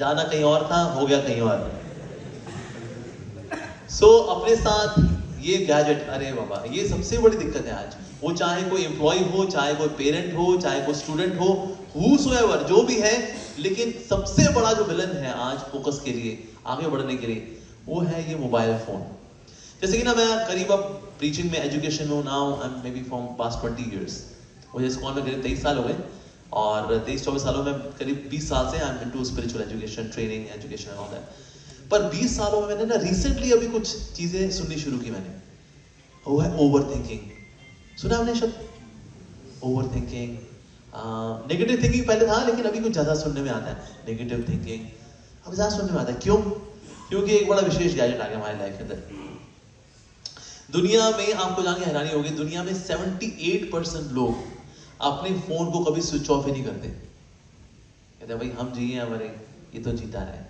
जाना कहीं और था, हो गया कहीं और। अपने साथ ये गैजेट, अरे बाबा ये सबसे बड़ी दिक्कत है आज। वो चाहे कोई एम्प्लॉय हो, चाहे कोई पेरेंट हो, चाहे कोई स्टूडेंट हो, whosoever जो भी है, लेकिन सबसे बड़ा जो विलन है आज फोकस के लिए, आगे बढ़ने के लिए, वो है ये मोबाइल फोन। जैसे कि ना मैं करीब अब प्रीचिंग में, एजुकेशन में now I am may be from past 20 years। मुझे इस्कॉन में करीब 23 साल हो गए और 23-24 सालों में करीब 20 साल से I am into spiritual education, training, education and all that. पर 20 सालों में मैंने ना रिसेंटली अभी कुछ चीजें सुननी शुरू की मैंने। वो है ओवर थिंकिंग। सुना आपने शब्द ओवर थिंकिंग? नेगेटिव थिंकिंग पहले था, लेकिन अभी कुछ ज्यादा सुनने में आता है नेगेटिव थिंकिंग। अब ज्यादा सुनने में आता है, क्यों? क्योंकि एक बड़ा विशेष गैजेट आ गया हमारी लाइफ के अंदर। दुनिया में आपको जान के हैरानी होगी, दुनिया में 78% लोग अपने फोन को कभी स्विच ऑफ ही नहीं करते। कहते भाई हम जिए हमारे, ये तो जीता रहे,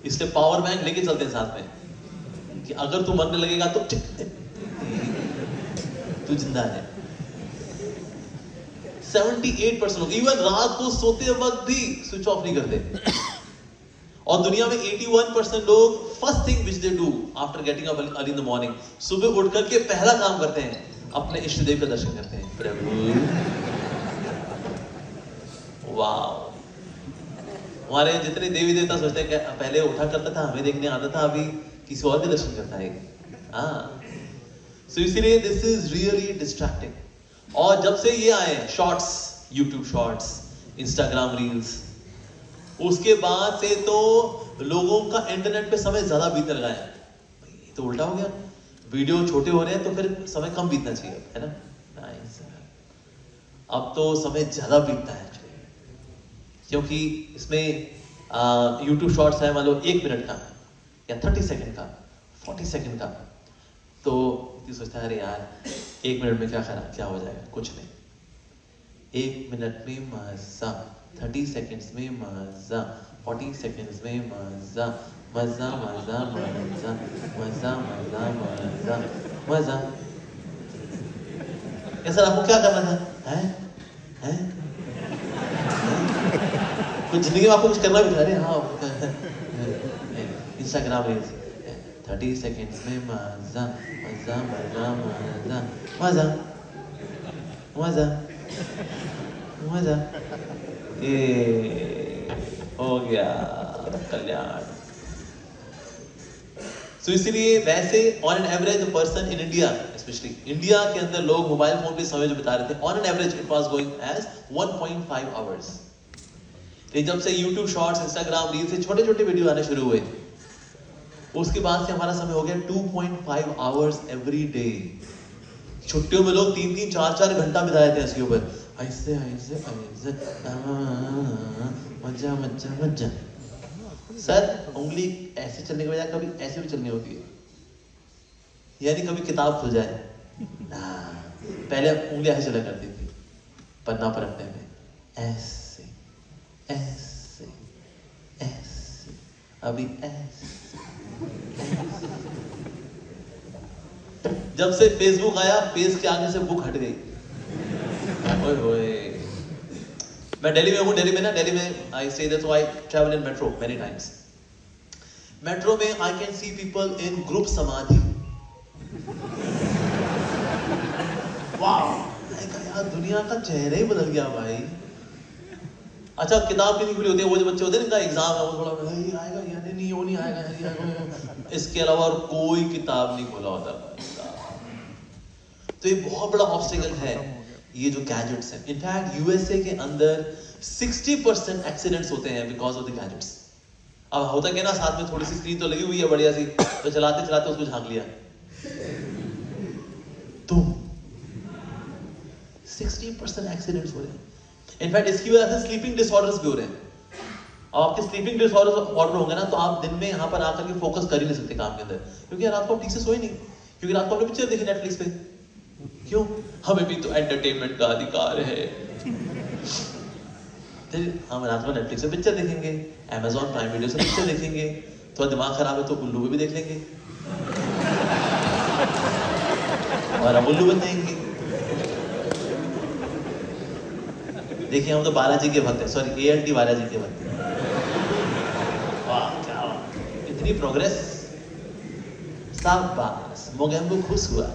इसलिए पावर बैंक लेके चलते हैं साथ में कि अगर तू मरने लगेगा तो तू जिंदा है। 78% लोग इवन रात को सोते वक्त भी स्विच ऑफ नहीं करते। और दुनिया में 81% लोग first thing which they do after getting up early in the morning, सुबह उठ करके पहला काम करते हैं अपने इष्ट देव का दर्शन करते हैं। प्रभु वाह, हमारे जितने देवी देवता सोचते हैं कि पहले उठा करता था, हमें देखने आता था, अभी किसी और के दर्शन करता है। हाँ, सो इसीलिए दिस इज रियली डिस्ट्रैक्टिंग। और जब से ये आए shorts, YouTube shorts, Instagram reels, उसके बाद से तो लोगों का इंटरनेट पे समय ज्यादा बीतने लगा है। तो उल्टा हो गया, वीडियो छोटे हो रहे हैं तो फिर समय कम बीतना चाहिए, है ना? अब तो समय ज्यादा बीतता है क्योंकि इसमें यूट्यूब शॉर्ट्स है, मान लो 1 मिनट का या 30 सेकंड का, 40 सेकंड का, तो सोचता है अरे यार 1 मिनट में क्या हो जाएगा, कुछ नहीं। 1 मिनट में मजा, 30 सेकंड्स में मजा, 40 सेकंड्स में मजा, मजा मजा मजा मजा मजा मजा मजा। सर आपको क्या करना था? हैं? कुछ जिंदगी में आपको कुछ करना भी था? अरे हाँ, इंस्टाग्राम रील्स, 30 सेकंड्स में मजा मजा मजा मजा मजा मजा मजा, ये हो गया कल्याण। तो इसीलिए वैसे on an average person in India, specially India के अंदर लोग मोबाइल फोन पे समय जो बिता रहे थे, on an average it was going as 1.5 hours. जब से यूट्यूब शॉर्ट्स, इंस्टाग्राम रील से छोटे छोटे वीडियो आने शुरू हुए, उसके बाद से हमारा समय हो गया 2.5 आवर्स एवरी डे। छुट्टियों में लोग 3-3, 4-4 घंटा बिताए थे इसके ऊपर, ऐसे ऐसे ऐसे मजा मजा मजा। सर उंगली ऐसे चलने के बजाय कभी ऐसे भी चलनी होती है, यानी कभी किताब खुल जाए। पहले उंगली ऐसे चला करती थी पन्ना पलटने में, ऐसे ऐसे ऐसे, अभी ऐसे। जब से फेसबुक आया, पेज के आगे से बुक हट गई। ओए होए, मैं दिल्ली में हूँ, दिल्ली में I stay there, so I travel in metro many times. Metro में I can see people in group समाधि। वाह, यार दुनिया का चेहरा ही बदल गया भाई। अच्छा, किताब की नहीं खुली होती है, वो जो बच्चे होते हैं इनका एग्जाम है, वो थोड़ा ये आएगा या नहीं, वो नहीं आएगा, ये आएगा, इसके अलावा और कोई किताब नहीं खोला होता भाई। तो ये बहुत बड़ा ऑब्स्टेकल है ये जो गैजेट्स हैं। इनफैक्ट यूएसए के अंदर 60% एक्सीडेंट्स होते हैं बिकॉज ऑफ द गैजेट्स। अब होता क्या ना, साथ में थोड़ी सी स्क्रीन तो लगी हुई है बढ़िया सी, तो चलाते चलाते उसको झांक लिया, तो 60% एक्सीडेंट्स हो रहे हैं। इनफैक्ट इसकी वजह से स्लीपिंग डिसऑर्डर्स भी हो रहे हैं। अब आपके स्लीपिंग डिसऑर्डर होंगे ना, तो आप दिन में यहाँ पर आकर के फोकस कर ही नहीं सकते काम के अंदर, क्योंकि रात को आप ठीक से सोए नहीं, क्योंकि रात को आपने पिक्चर देखी नेटफ्लिक्स पे। क्यों? हमें भी तो एंटरटेनमेंट का अधिकार है। हम रात में नेटफ्लिक्स पे पिक्चर देखेंगे, Amazon प्राइम वीडियो से पिक्चर देखेंगे, थोड़ा दिमाग खराब है तो उल्लू पे भी देख लेंगे और हम उल्लू बन जाएंगे। देखिए हम तो बालाजी के भक्त हैं, सॉरी ALT बालाजी के भक्त हैं। वाह क्या बात, इतनी प्रोग्रेस, शाबाश, मोगेम्बो खुश हुआ।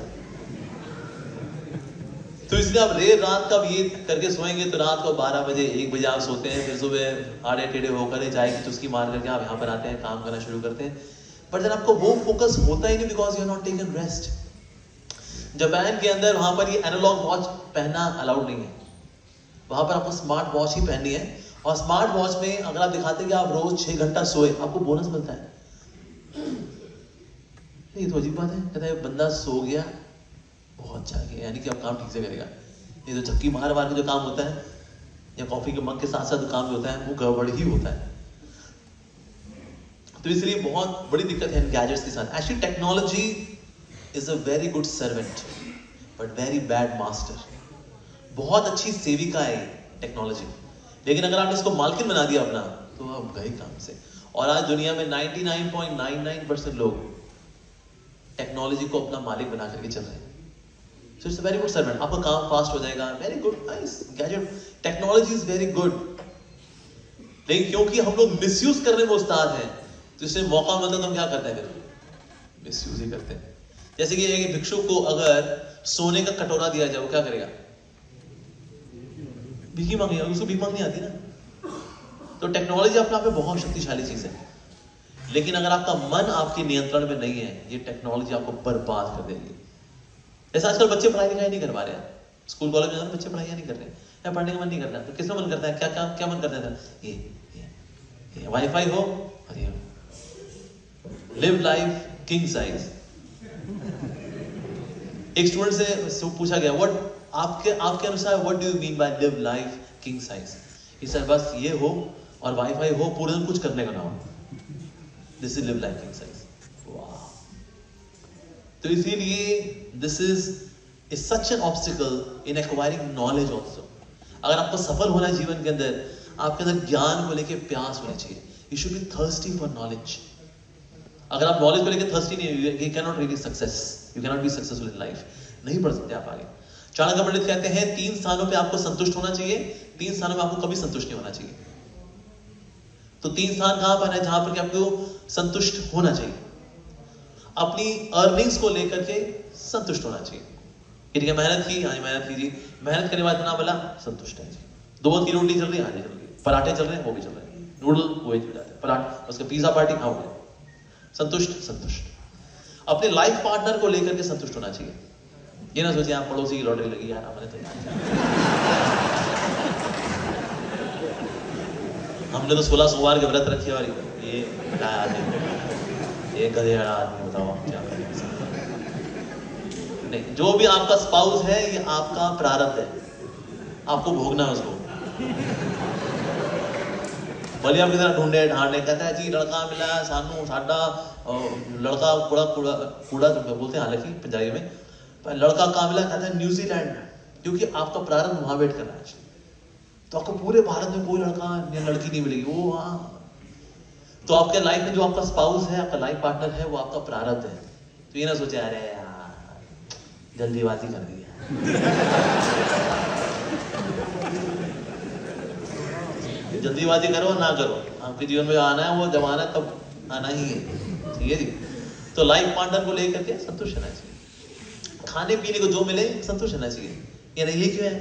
तो इसलिए आप देर रात का ये करके सोएंगे तो रात को 12 बजे 1 बजे आप सोते हैं, फिर सुबह आड़े टेढ़े होकर चाय की चुस्की मार करके आप यहाँ पर आते हैं, काम करना शुरू करते हैं, पर जब आपको वो फोकस होता ही नहीं, because you are not taken rest. Japan के अंदर वहां पर ये एनालॉग वॉच पहनना अलाउड नहीं है, वहां पर आपको स्मार्ट वॉच ही पहननी है, और स्मार्ट वॉच में अगर आप दिखाते हैं कि आप रोज 6 घंटा सोए, आपको बोनस मिलता है। ये तो अजीब बात है, कहता है बंदा सो गया बहुत जागे, यानी कि आप काम ठीक से करेगा। ये तो झपकी मार मार के जो काम होता है या कॉफी के मग के साथ साथ काम जो होता है वो गड़बड़ ही होता है। तो इसलिए बहुत बड़ी दिक्कत है इन गैजेट्स के साथ। Actually technology is a very good servant but very bad master. बहुत अच्छी सेविका है टेक्नोलॉजी, लेकिन अगर आपने इसको मालकिन बना दिया अपना तो आप गए काम से। और आज दुनिया में 99.99% लोग टेक्नोलॉजी को अपना मालिक बना करके चल रहे हैं। So it's a very good servant, आपका काम फास्ट हो जाएगा, very good, nice, gadget, technology is very good। लेकिन क्योंकि हम लोग मिसयूज करने में उस्ताद हैं, तो इससे मौका मिलता है तो हम क्या करते हैं, फिर मिसयूज ही करते हैं। जैसे कि एक भिक्षुक को अगर सोने का कटोरा दिया जाए, वो क्या करेगा, भीख मांगेगा, उसको भीख मांगनी आती ना। तो टेक्नोलॉजी अपने आप में बहुत शक्तिशाली चीज है, लेकिन अगर आपका मन आपके नियंत्रण में नहीं है, ये टेक्नोलॉजी आपको बर्बाद कर देगी। जैसे आजकल बच्चे पढ़ाई लिखाई नहीं कर पा रहे हैं, स्कूल कॉलेज में बच्चे पढ़ाई नहीं कर रहे हैं, या पढ़ने का मन नहीं करता, तो किसका मन करता है, क्या मन करता है, ये वाईफाई हो और ये लिव लाइफ किंग साइज। एक स्टूडेंट से पूछा गया, आपके अनुसार what do you mean by live life king size? ये सर बस ये हो और वाईफाई हो, पूरे दिन कुछ करने का ना हो, this is live life king size. तो इसीलिए this is such an obstacle in acquiring knowledge also. अगर आपको सफल होना है जीवन के अंदर, आपके अंदर ज्ञान को लेकर प्यास होना चाहिए। You should be thirsty for knowledge. अगर आप नॉलेज को लेकर थर्स्टी नहीं, you can not really success, you can not be successful in life, नहीं बढ़ सकते आप आगे। चाणक्य पंडित कहते हैं 3 स्थानों पे आपको संतुष्ट होना चाहिए, 3 स्थानों में आपको कभी संतुष्ट नहीं होना चाहिए। तो 3 स्थान कहां पर है जहां पर आपको संतुष्ट होना चाहिए? अपनी अर्निंग्स को लेकर के संतुष्ट होना चाहिए। ठीक है, मेहनत की, हाँ मेहनत कीजिए, मेहनत करने बाद ना बोला संतुष्ट है जी। 2 की रोटी चल रही है, हाँ जी चल रही है, पराठे चल रहे हैं, वो भी चल रहे हैं, नूडल वो भी चल जाते हैं, पराठे, उसका पिज्जा पार्टी, हाँ हो गया, संतुष्ट। अपने लाइफ पार्टनर को लेकर के संतुष्ट होना चाहिए। ये ना सोचिए आप पड़ोसी की लॉटरी लगी यार, हमने तो 16 सोमवार के व्रत रखे और ये एक गधेड़ा आदमी, बताओ क्या करें। नहीं, जो भी आपका स्पाउस है ये आपका प्रारब्ध है, आपको भोगना है उसको। भले आप कितना ढूंढे ढांढे, कहता है जी लड़का मिला सानू साडा, लड़का कूड़ा बोलते हैं हालांकि पंजाबी में, पर लड़का कहाँ मिला, कहता है न्यूजीलैंड, क्योंकि आपका प्रारब्ध वहां वेट कर रहा है। तो आपको पूरे भारत में कोई लड़का या लड़की नहीं मिलेगी, वो वहां। तो आपके लाइफ में जो आपका स्पाउस है, आपका लाइफ पार्टनर है, वो आपका प्रारब्ध है। तो ये ना सोचे अरे यार जल्दीबाजी कर दी है। जल्दीबाजी करो ना करो, आपके जीवन में आना है वो जब आना है तब आना ही है, ठीक है जी। तो लाइफ पार्टनर को लेकर के संतुष्ट रहना चाहिए। खाने पीने को जो मिले संतुष्ट रहना चाहिए। ये नहीं, ये क्यों है,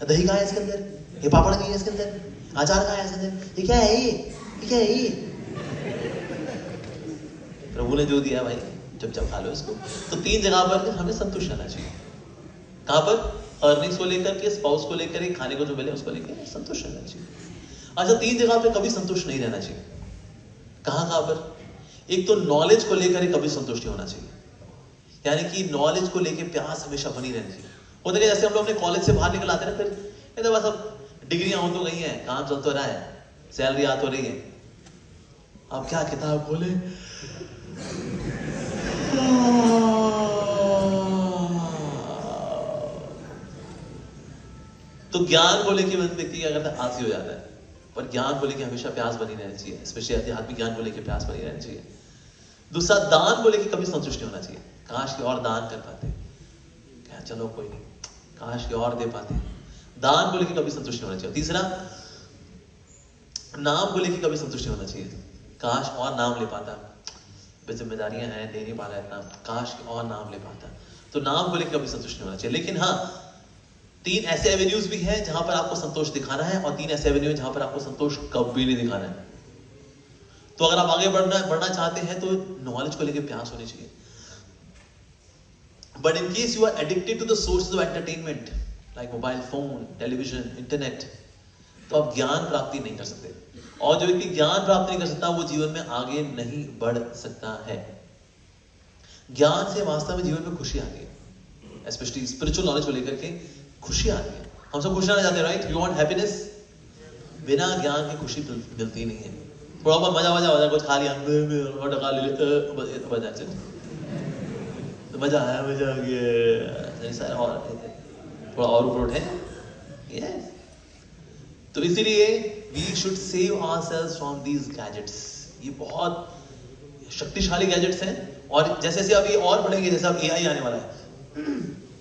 दही कहाँ है इसके अंदर, ये पापड़ नहीं है इसके अंदर, अचार कहाँ है इसके अंदर, ये क्या है, ये क्या है, ये प्रभु ने जो दिया भाई जब खा लो इसको। तो 3 जगह पर हमें संतुष्ट रहना चाहिए। कहां पर? अर्निंग्स को लेकर के, स्पाउस को लेकर के, खाने को जो मिले उसको लेकर संतुष्ट रहना चाहिए। अच्छा, 3 जगह पे कभी संतुष्ट नहीं रहना चाहिए। कहां पर? एक तो नॉलेज को लेकर कभी संतुष्ट नहीं होना चाहिए, यानी कि नॉलेज को लेकर प्यास हमेशा बनी रहनी चाहिए। होता है जैसे हम लोग अपने कॉलेज से बाहर निकल आते हैं ना, फिर तो बस अब डिग्रियां हो तो गई हैं, काम चल तो रहा है, सैलरी आ तो रही है, अब क्या किताब खोले। तो ज्ञान को लेकर व्यक्ति क्या करता है, आलसी हो जाता है। पर ज्ञान को लेकर हमेशा प्यास बनी रहनी चाहिए, स्पेशली आध्यात्मिक ज्ञान को लेकर प्यास बनी रहनी चाहिए। दूसरा, दान को लेकर कभी संतुष्ट नहीं होना चाहिए। काश के और दान कर पाते, क्या चलो कोई नहीं, काश के और दे पाते, दान को लेकर कभी संतुष्ट नहीं होना चाहिए। तीसरा, नाम को लेकर कभी संतुष्ट नहीं होना चाहिए। काश और नाम ले पाता, जिम्मेदारियां हैं, दे नहीं पा रहा इतना, काश और नाम ले पाता। तो नाम को लेकर कभी संतुष्ट नहीं होना चाहिए। लेकिन हाँ, 3 ऐसे एवेन्यूज भी हैं जहां पर आपको संतोष दिखाना है, और 3 ऐसे एवेन्यू हैं जहां पर आपको संतोष कभी नहीं दिखाना है। तो अगर आप आगे बढ़ना चाहते हैं तो नॉलेज को लेकर प्यास होनी चाहिए। But in case you are addicted to the sources of entertainment like mobile phone, television, internet, तो आप ज्ञान प्राप्ति नहीं कर सकते। और जो व्यक्ति ज्ञान प्राप्त नहीं कर सकता वो जीवन में आगे नहीं बढ़ सकता है। ज्ञान से वास्तव में जीवन में खुशी आती है, स्पेशली स्पिरिचुअल नॉलेज को लेकर के खुशी आती है। हम सब खुश रहना चाहते हैं, राइट? You want happiness. बिना ज्ञान की खुशी मिलती नहीं है। थोड़ा बहुत मजा कुछ खा लिया, तो मजा आया, मजा आ गया, और थोड़ा और ऊपर उठे। यस, तो इसीलिए we should save ourselves from these gadgets. ये बहुत शक्तिशाली गैजेट्स हैं, और जैसे जैसे अभी और बढ़ेंगे, जैसे अब एआई आने वाला है,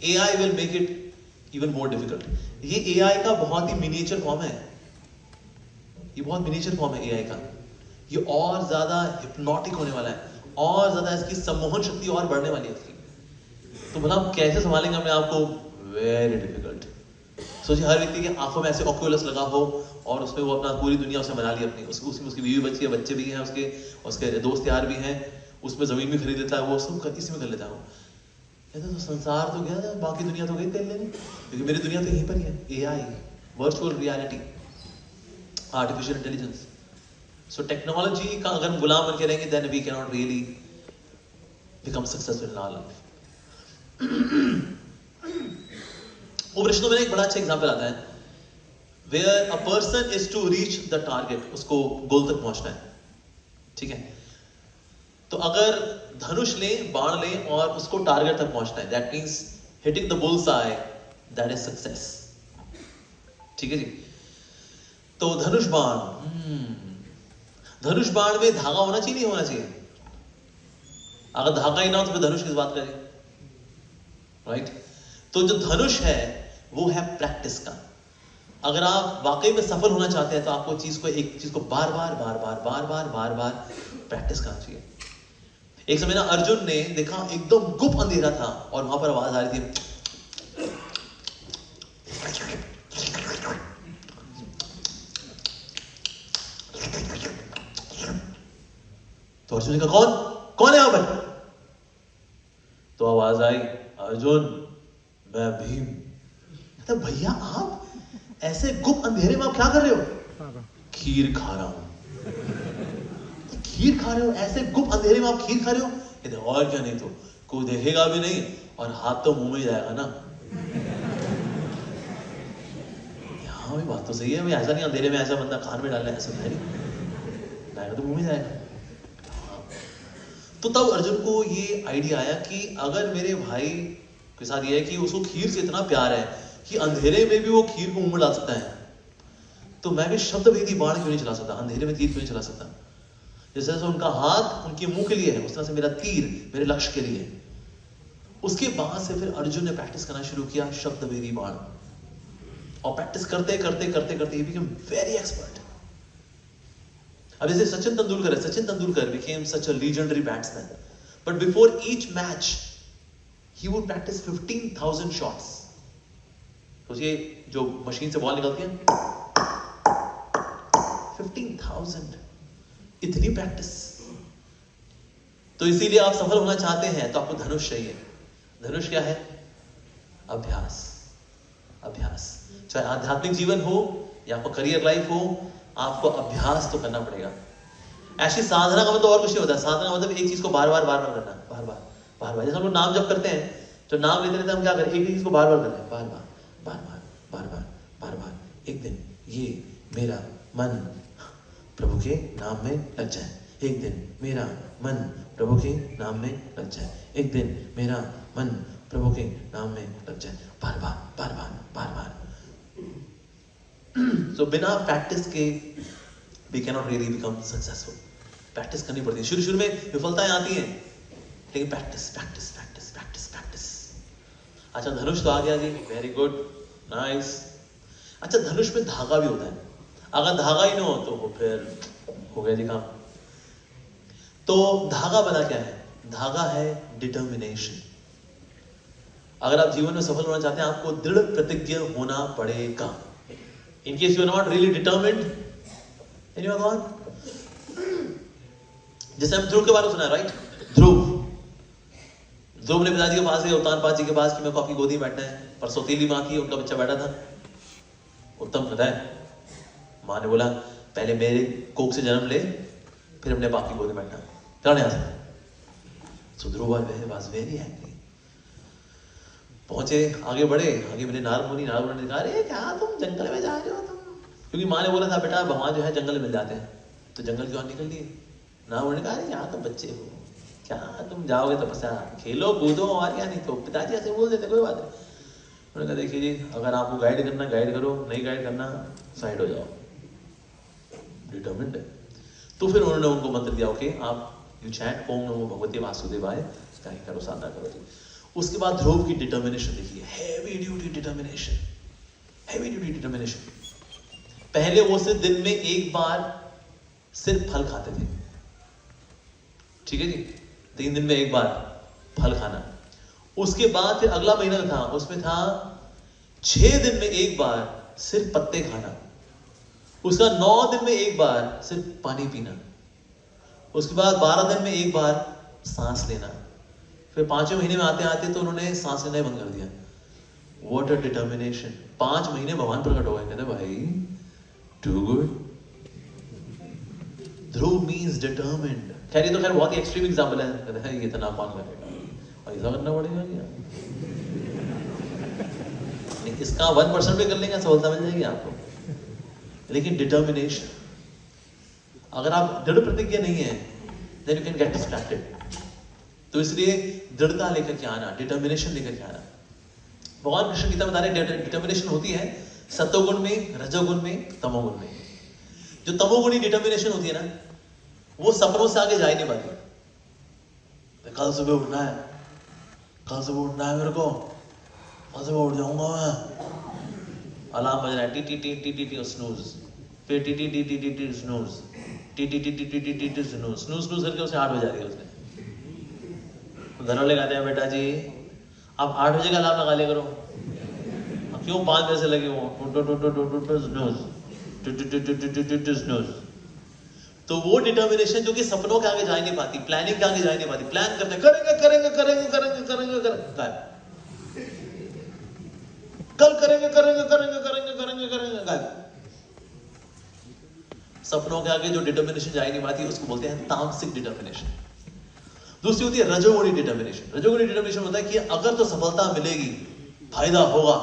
AI will make it even more difficult. ये एआई का बहुत ही मिनिएचर फॉर्म है, ये बहुत मिनिएचर फॉर्म है एआई का। ये और ज्यादा हिप्नोटिक होने वाला है, और ज्यादा इसकी सम्मोहन शक्ति और बढ़ने वाली है इसकी। तो भला हम कैसे संभालेंगे अपने आप को? Very difficult. सोचिए हर व्यक्ति की आंखों में ऐसे ऑक्यूलस लगा हो, और उसमें वो अपना पूरी दुनिया उसे बना ली अपनी, उसमें उसकी बीवी बच्ची है, बच्चे भी हैं उसके दोस्त यार भी हैं, उसमें जमीन भी खरीद लेता है, वो सब इसमें कर लेता है। तो संसार तो गया, बाकी दुनिया तो गई तेल लेने, क्योंकि मेरी दुनिया तो यहीं पर ही है। AI, virtual reality, artificial intelligence. So technology का अगर हम गुलाम बन के रहेंगे, then we can not really become successful in our life. उपनिषदों में एक बड़ा अच्छा एग्जांपल आता है, where a person is to reach the target, उसको गोल तक पहुंचना है, ठीक है? तो अगर धनुष ले, बाण ले, और उसको टारगेट तक पहुंचना है, that means hitting the bull's eye, that is success, ठीक है जी? तो धनुष बाण में धागा होना चाहिए, नहीं होना चाहिए? अगर धागा ही ना हो तो फिर धनुष किस बात करें, राइट? तो जो धनुष है वो है प्रैक्टिस का। अगर आप वाकई में सफल होना चाहते हैं तो आपको एक चीज को बार बार प्रैक्टिस करना चाहिए। एक समय ना अर्जुन ने देखा एकदम गुप्त अंधेरा था, और वहां पर आवाज आ रही थी, तो अर्जुन ने कहा कौन है यहां पर? तो आवाज आई, अर्जुन मैं भीम। तो भैया आप ऐसे गुप्त अंधेरे में आप क्या कर रहे हो? खीर खा रहा हूं। खीर खा रहे हो? ऐसे गुप्त अंधेरे में आप खीर खा रहे हो? कहते और क्या, नहीं तो कोई देखेगा भी नहीं, और हाथ तो मुंह में जाएगा ना। हाँ भाई, बात तो सही है भाई, ऐसा नहीं अंधेरे में ऐसा बंदा कान में डालना है, ऐसा नहीं, तो मुंह में जाएगा। तो तब अर्जुन को ये आइडिया आया कि अगर मेरे भाई के साथ ये है कि उसको खीर से इतना प्यार है कि अंधेरे में भी वो खीर को मुंह में डाल सकता है, तो मैं भी शब्द भेदी बाण क्यों नहीं चला सकता, अंधेरे में तीर क्यों नहीं चला सकता? जैसे उनका हाथ उनके मुंह के लिए है, उस तरह से मेरा तीर मेरे लक्ष्य के लिए है। उसके बाद से फिर अर्जुन ने प्रैक्टिस करना शुरू किया शब्द भेदी बाण, और प्रैक्टिस करते ही बिकम वेरी एक्सपर्ट। अब जैसे Sachin Tendulkar became such a legendary batsman, but before each match he would practice 15,000 shots। तो ये जो मशीन से बॉल निकलती है, 15,000, इतनी प्रैक्टिस। तो इसीलिए आप सफल होना चाहते हैं तो आपको धनुष चाहिए। धनुष क्या है? अभ्यास। चाहे आध्यात्मिक जीवन हो या आपका करियर लाइफ हो, आपको अभ्यास तो करना पड़ेगा। ऐसी साधना का मतलब और कुछ नहीं होता। साधना का मतलब एक चीज को बार बार करना, बार बार। जैसे हम लोग नाम जप करते हैं, तो नाम लेते हम क्या करें? एक ही चीज को बार बार करना है, बार बार। एक दिन ये मेरा मन प्रभु के नाम में लग जाए, एक दिन मेरा मन प्रभु के नाम में लग जाए, एक दिन मेरा मन प्रभु के नाम में लग जाए, बार बार। So बिना प्रैक्टिस के we cannot really become successful। Practice करनी पड़ती है। शुरू में विफलताएं आती हैं, लेकिन प्रैक्टिस। अच्छा, धनुष तो आ गया जी, वेरी गुड, नाइस। अच्छा, धनुष में धागा भी होता है, अगर धागा ही ना हो तो वो फिर हो गया जी काम। तो धागा बना क्या है? धागा है डिटर्मिनेशन। अगर आप जीवन में सफल होना चाहते हैं, आपको दृढ़ प्रतिज्ञ होना पड़ेगा। In case you are not really determined then you are gone. जैसे हम ध्रुव के बारे में सुना है, राइट? ध्रुव ने पिताजी के पास गया, उत्तानपाद जी के पास, कि मेरे को आपकी गोदी में बैठना है। पर सौतेली माँ थी, उनका बच्चा बैठा था, उत्तम पता है। माँ ने बोला पहले मेरे कोख से जन्म ले, फिर अपने बाप की गोदी में बैठना। चल यहाँ से। सो ध्रुव वाज वेरी एंग्री। पहुंचे, आगे बढ़े, आगे मिले नारद मुनि। नारद मुनि ने कहा, अरे क्या तुम जंगल में जा रहे हो तुम? क्योंकि माँ ने बोला था बेटा भगवान जो है जंगल में मिल जाते हैं, तो जंगल क्यों निकल लिए? नारद मुनि ने कहा, अरे यहाँ तुम बच्चे हो, क्या तुम जाओगे तपस्या, खेलो कूदो और क्या। नहीं तो पिताजी ऐसे बोल देते, कोई बात नहीं। उन्होंने कहा देखिए जी, अगर आपको गाइड करना गाइड करो, नहीं गाइड करना साइड हो जाओ। डिटर्मिन्ड है। तो फिर उन्होंने उनको मंत्र दिया, ओके आप यू चैंट ओम नमो भगवते वासुदेवाय, क्या करो, साधना करो जी। उसके बाद ध्रुव की डिटर्मिनेशन देखिए, heavy duty determination, heavy duty determination. पहले वो सिर्फ दिन में एक बार सिर्फ फल खाते थे, ठीक है जी, 3 दिन में एक बार फल खाना। उसके बाद फिर अगला महीना था, उसमें था 6 दिन में एक बार सिर्फ पत्ते खाना। उसका 9 दिन में एक बार सिर्फ पानी पीना। उसके बाद 12 दिन में एक बार सांस लेना। फिर 5वें महीने में आते आते तो उन्होंने सांस लेना ही बंद कर दिया। What a determination! 5 महीने भगवान प्रकट हो गए, कहते भाई too good. ध्रुव means determined. खैर ये तो खैर बहुत ही एक्सट्रीम एग्जाम्पल है, कहते हैं ये इतना कौन करेगा, ऐसा करना पड़ेगा क्या? इसका 1% भी कर लेंगे सफलता मिल जाएगी आपको। लेकिन डिटर्मिनेशन, अगर आप दृढ़ प्रतिज्ञा नहीं है, then you can get distracted. तो इसलिए दृढ़ता लेकर के आना, डिटर्मिनेशन लेकर के आना। भगवान कृष्ण गीता बता रहे डिटर्मिनेशन होती है सत्वगुण में, रजोगुण में, तमोगुण में। जो तमोगुणी डिटर्मिनेशन होती है ना, वो सपनों से आगे जा ही नहीं पाती। कल सुबह उठना है, कल सुबह उठना है मेरे को, कल सुबह उठ जाऊंगा मैं। अलार्म बज रहा है, टी टी टी टी टी टी स्नूज, फिर टी टी टी टी टी टी स्नूज, टी टी टी टी टी टी टी टी स्नूज, स्नूज स्नूज करके उसे 8 बजा दिया उसने। घर वाले कहते हैं बेटा जी आप 8 बजे का अलार्म लगा लिया करो, क्यों 5 बजे से लगे हो? तो वो डिटर्मिनेशन जो कि सपनों के आगे जा नहीं पाती, प्लानिंग के आगे जा नहीं पाती। प्लान करते करेंगे करेंगे करेंगे करेंगे करेंगे करेंगे, कल करेंगे करेंगे करेंगे करेंगे करेंगे करेंगे, सपनों के आगे जो डिटर्मिनेशन जा नहीं पाती उसको बोलते हैं तामसिक डिटर्मिनेशन। दूसरी होती है रजोगुणी डिटर्मिनेशन। रजोगुणी डिटर्मिनेशन होता है कि अगर तो सफलता मिलेगी, फायदा होगा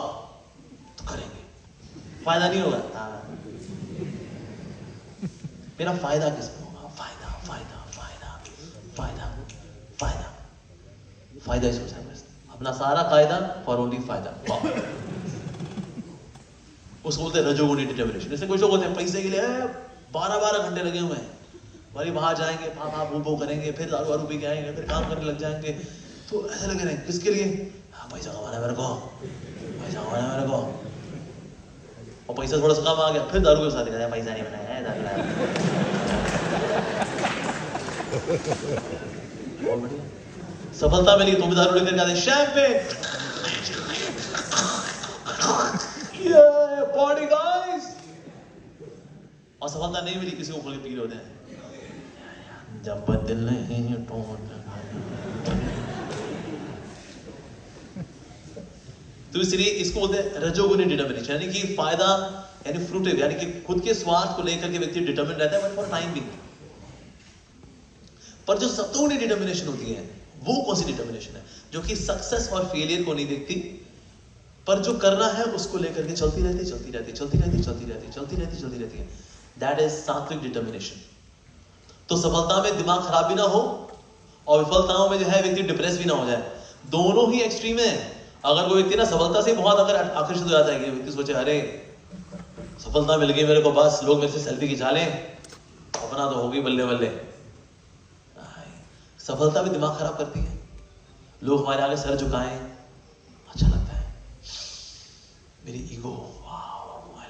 तो करेंगे, फायदा नहीं होगा मेरा फायदा किसमें होगा? फायदा फायदा फायदा फायदा फायदा फायदा ही सोचना है, अपना सारा फायदा फॉर ओनली फायदा। उसको बोलते हैं रजोगुणी डिटर्मिनेशन। जैसे कुछ लोग होते हैं पैसे के लिए 12-12 घंटे लगे हुए हैं, भाई बाहर जाएंगे, पापा भूपो करेंगे, फिर दारू वारू पी के आएंगे, फिर काम करने लग जाएंगे, तो ऐसे लगे रहेंगे किसके लिए? हाँ पैसा कमाना है मेरे को, पैसा कमाना है मेरे को। और पैसा थोड़ा सा कम आ गया, फिर दारू के साथ कहते हैं पैसा नहीं बनाया है, दारू लाया। बहुत बढ़िया, सफलता मिली तो भी दारू लेकर आते, शैंपेन, पार्टी गाइस। और सफलता नहीं मिली, किसी को खोल के पी रहे होते हैं, जब दिल नहीं तो इसलिए इसको बोलते हैं रजोगुणी डिटर्मिनेशन, यानी कि फायदा यानी फ्रूटिव, यानी कि खुद के स्वार्थ को लेकर के व्यक्ति डिटर्मिन रहता है, बट फॉर टाइम बिंग। पर जो सत्वगुणी डिटर्मिनेशन होती है, वो कौन सी डिटर्मिनेशन है? जो कि सक्सेस और फेलियर को नहीं देखती, पर जो करना है उसको लेकर के चलती रहती चलती रहती चलती रहती चलती रहती चलती रहती चलती रहती है। दैट इज सात्विक डिटर्मिनेशन। तो सफलता में दिमाग खराब भी ना हो और विफलताओं में जो है व्यक्ति डिप्रेस भी ना हो जाए, दोनों ही एक्सट्रीम है। अगर कोई व्यक्ति ना सफलता से बहुत अगर आकर्षित हो जाता है कि व्यक्ति सोचे अरे सफलता मिल गई मेरे को, बस लोग मेरे से सेल्फी खिंचा लें, अपना तो होगी बल्ले बल्ले। सफलता भी दिमाग खराब करती है, लोग हमारे आगे सर झुकाएं, अच्छा लगता है, मेरी ईगो, वाओ आई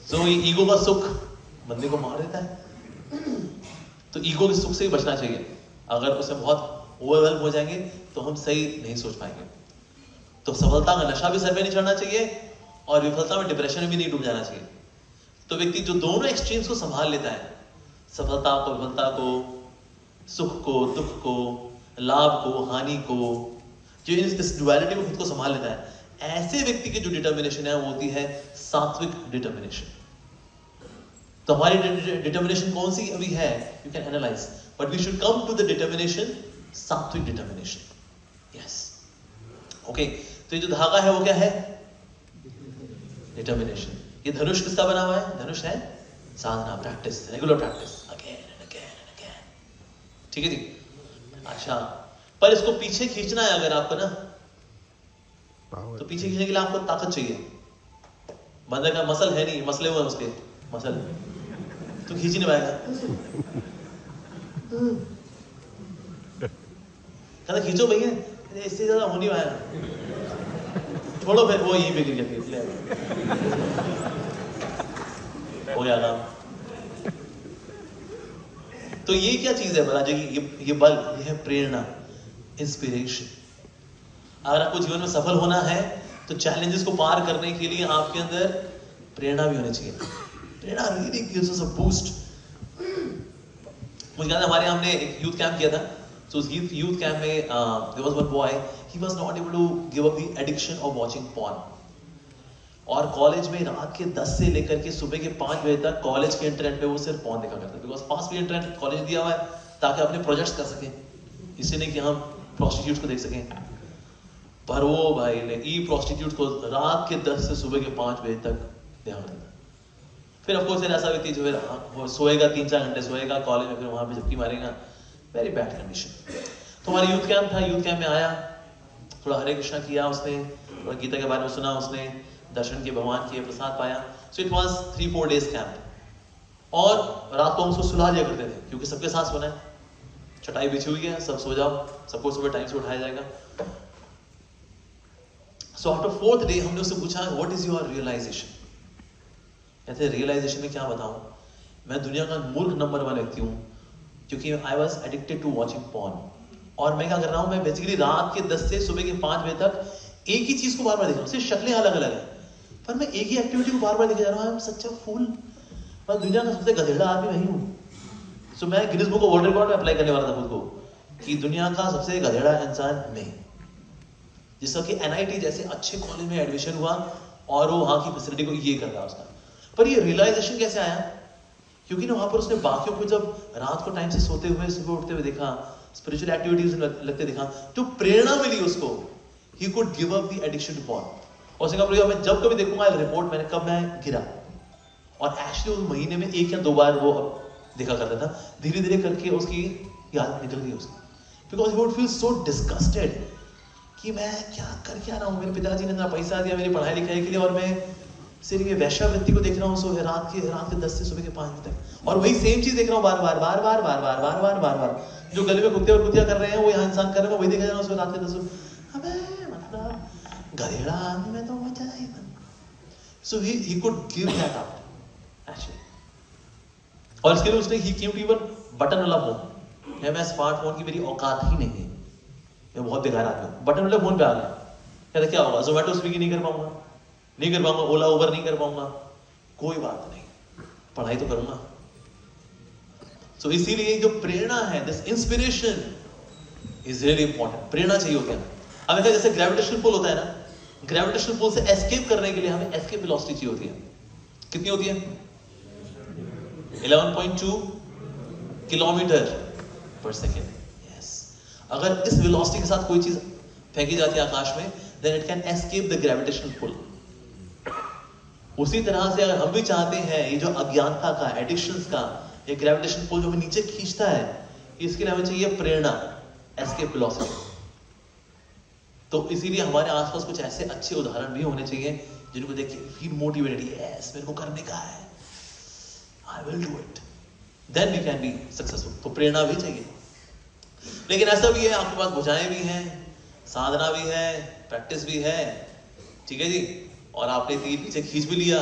सो ये ईगो का सुख बंदे को मार देता है। तो ईगो के सुख से ही बचना चाहिए। अगर उसमें बहुत ओवरवेल्म हो जाएंगे तो हम सही नहीं सोच पाएंगे। तो सफलता का नशा भी सर पे नहीं चढ़ना चाहिए और विफलता में डिप्रेशन में भी नहीं डूब जाना चाहिए। तो व्यक्ति जो दोनों एक्सट्रीम्स को संभाल लेता है, सफलता को, विफलता को, सुख को, दुख को, लाभ को, हानि को, जो इस डुअलिटी में खुद को संभाल लेता है, ऐसे व्यक्ति की जो डिटर्मिनेशन है वो होती है सात्विक डिटर्मिनेशन। तो हमारी डिटर्मिनेशन कौन सी अभी है, you can analyse, but we should come to the determination सात्विक डिटर्मिनेशन। Yes, okay. तो ये जो धागा है वो क्या है, डिटर्मिनेशन। ये धनुष किसका बना हुआ है, धनुष है साधना, practice, regular practice, again and again and again. ठीक है जी। अच्छा, पर इसको पीछे खींचना है अगर आपको ना, तो पीछे खींचने के लिए आपको ताकत चाहिए। बंदे का मसल है नहीं, मसले हुए उसके मसल, तो खींच नहीं पाएगा। कहता खींचो भैया, इससे ज्यादा हो नहीं पाएगा, छोड़ो फिर, वो यहीं पे गिर गया, खींच ले हो गया काम। तो ये क्या चीज है बता, ये बल, ये है प्रेरणा, इंस्पिरेशन। अगर आपको जीवन में सफल होना है तो चैलेंजेस को पार करने के लिए आपके अंदर प्रेरणा भी होनी चाहिए। प्रेरणा really gives us a boost. मुझे याद है हमारे हमने एक यूथ कैंप किया था। सो उस यूथ कैंप में there was one boy, he was not able to give up the addiction of watching porn. और कॉलेज में रात के 10 से लेकर के सुबह के 5 बजे तक कॉलेज के इंटरनेट पे वो सिर्फ पॉर्न देखा करता है, बिकॉज पास में इंटरनेट कॉलेज दिया हुआ है ताकि अपने प्रोजेक्ट्स कर सकें, इसलिए नहीं कि हम प्रोस्टिट्यूट्स को देख सकें। पर वो भाई ने ई प्रोस्टिट्यूट को रात के 10 से सुबह के 5 बजे तक देखा करता। फिर ऑफकोर्स ऐसा व्यक्ति जो है सोएगा 3-4 घंटे सोएगा कॉलेज में, फिर वहां पे झपकी मारेगा, वेरी बैड कंडीशन। तो हमारा यूथ कैंप था, यूथ कैंप में आया, थोड़ा हरे कृष्णा किया उसने, थोड़ा गीता के बारे में सुना उसने, दर्शन किए, भगवान किए, प्रसाद पाया। So it was 3-4 days camp. और रात को हम उसको सुला दिया करते थे क्योंकि सबके साथ सोना है, चटाई बिछी हुई है, सब सो जाओ, सबको सुबह टाइम से उठाया जाएगा। सो आफ्टर 4th डे हमने उससे पूछा व्हाट इज योर रियलाइजेशन। कहते रियलाइजेशन में क्या बताऊं, मैं दुनिया का मूर्ख नंबर 1 व्यक्ति हूं क्योंकि I was addicted to watching porn. और मैं क्या कर रहा हूं, मैं बेसिकली रात के 10 से सुबह के 5 बजे तक एक ही चीज को बार बार देख रहा हूं, सिर्फ शक्लें अलग अलग है पर मैं एक ही एक्टिविटी को बार बार देखे जा रहा हूं। आई एम सच अ फूल, मैं दुनिया का सबसे गधेड़ा आदमी वही हूं। सो मैं Guinness book of world record में अप्लाई करने वाला था खुद को कि दुनिया का सबसे गधेड़ा इंसान मैं, जिसका कि NIT जैसे अच्छे कॉलेज में एडमिशन हुआ और वो वहां की फैसिलिटी को ये कर रहा उसका। पर ये रियलाइजेशन कैसे आया, क्योंकि ना वहां पर उसने बाकियों को जब रात को टाइम से सोते हुए सुबह उठते हुए देखा, स्पिरिचुअल एक्टिविटीज लगते देखा, तो प्रेरणा मिली उसको, he could give up the addiction to porn. और उसने कहा मैं जब कभी देखूंगा रिपोर्ट मैंने कब मैं गिरा। और एक्चुअली उस महीने में 1 या 2 बार वो देखा करता था, धीरे धीरे करके उसकी याद निकल गई उसकी, because he would feel so disgusted कि मैं क्या रहा हूँ, मेरे पिताजी ने इतना पैसा दिया मेरी पढ़ाई लिखाई के लिए और मैं सिर्फ ये वैश्य व्यक्ति को देख रहा हूँ सुबह रात के 10 से सुबह के 5 बजे तक, और वही सेम चीज देख रहा हूँ बार बार। जो गले में कुत्ते और कुतिया कर रहे हैं वो यहाँ इंसान कर रहे हैं, वही देखा जा रहा हूँ सुबह रात के 10 बजे। अबे मतलब गधेड़ा आदमी में तो मजा ही बन। So he could give that up actually. और इसके लिए उसने ही केम टू इवन बटन वाला फोन है, मैं स्मार्टफोन की मेरी औकात ही नहीं है, मैं बहुत बेकार आदमी हूं, बटन वाले फोन पे आ गया। कहते क्या होगा, जोमेटो स्विगी नहीं कर पाऊंगा, ओला उबर नहीं कर पाऊंगा, कोई बात नहीं, पढ़ाई तो करूंगा। सो इसीलिए जो प्रेरणा है, this inspiration is really important. प्रेरणा चाहिए होती है। अब जैसे ग्रेविटेशनल पुल होता है ना, ग्रेविटेशनल पुल से एस्केप करने के लिए हमें एस्केप वेलोसिटी चाहिए होती है। कितनी होती है? 11.2 किलोमीटर पर सेकेंड। अगर इस वेलोसिटी के साथ कोई चीज फेंकी जाती है आकाश में, then it can escape the gravitational pull। उसी तरह से अगर हम भी चाहते हैं ये जो अज्ञानता का, एडिक्शंस का, ये ग्रेविटेशनल पुल जो हमें नीचे खींचता है, इसके लिए हमें चाहिए प्रेरणा, एस्केप वेलोसिटी। तो इसीलिए हमारे आसपास कुछ ऐसे अच्छे उदाहरण भी होने चाहिए जिनको देख के फील मोटिवेटेड, यस मेरे को करने का है, I will do it, then we can be successful. तो प्रेरणा भी चाहिए। लेकिन ऐसा भी है आपके पास भुजाएं भी हैं, साधना भी है, प्रैक्टिस भी है, ठीक है जी, और आपने तीर पीछे खींच भी लिया,